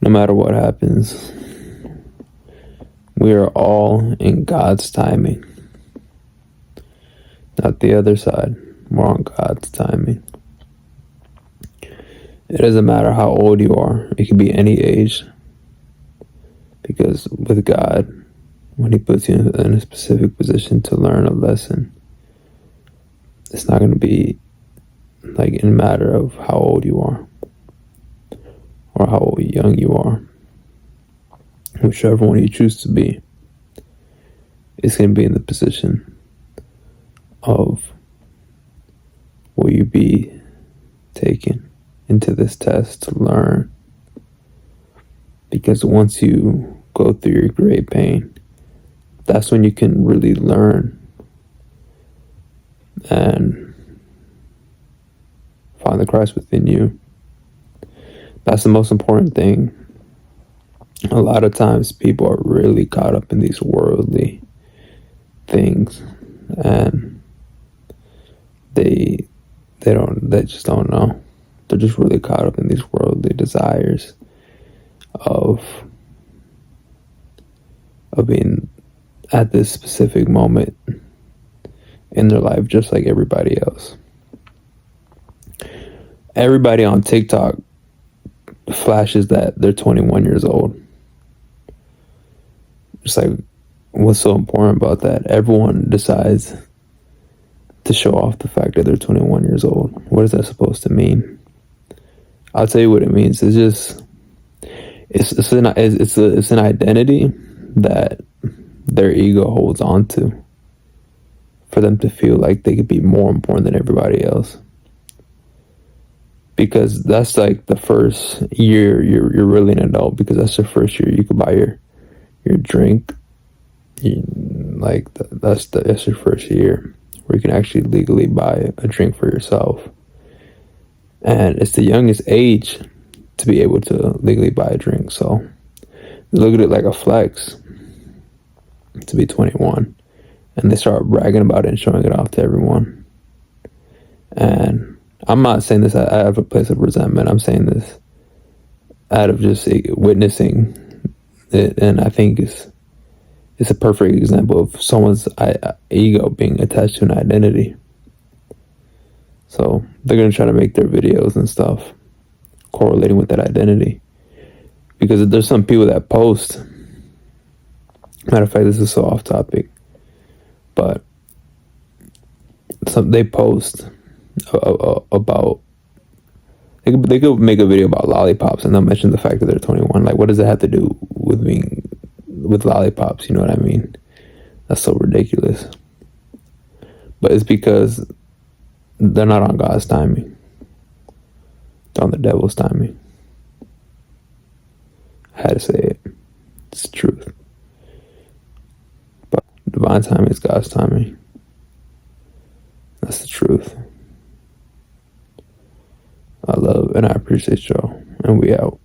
no matter what happens, we are all in God's timing, not the other side. We're on God's timing. It doesn't matter how old you are. It can be any age. Because with God, when He puts you in a specific position to learn a lesson, it's not going to be like in a matter of how old you are or how young you are. Whichever one you choose to be, it's going to be in the position of will you be taken into this test to learn. Because once you go through your great pain, that's when you can really learn and find the Christ within you. That's the most important thing. A lot of times people are really caught up in these worldly things, and they just don't know. They're just really caught up in these worldly desires of being at this specific moment in their life, just like everybody else. Everybody on TikTok flashes that they're 21 years old. It's like, what's so important about that? Everyone decides to show off the fact that they're 21 years old. What is that supposed to mean? I'll tell you what it means. It's just it's an identity that their ego holds on to for them to feel like they could be more important than everybody else. Because that's like the first year you're really an adult, because that's the first year you could buy your drink. That's your first year where you can actually legally buy a drink for yourself. And it's the youngest age to be able to legally buy a drink. So look at it like a flex to be 21. And they start bragging about it and showing it off to everyone. And I'm not saying this out of a place of resentment. I'm saying this out of just witnessing it. And I think it's a perfect example of someone's ego being attached to an identity. So they're going to try to make their videos and stuff correlating with that identity. Because there's some people that post, matter of fact, this is so off topic, but they post about, they could make a video about lollipops and they'll mention the fact that they're 21. Like, what does it have to do with lollipops? You know what I mean? That's so ridiculous. But it's because they're not on God's timing. They're on the devil's timing. I had to say it. It's the truth. But divine timing is God's timing. That's the truth. I love and I appreciate y'all. And we out.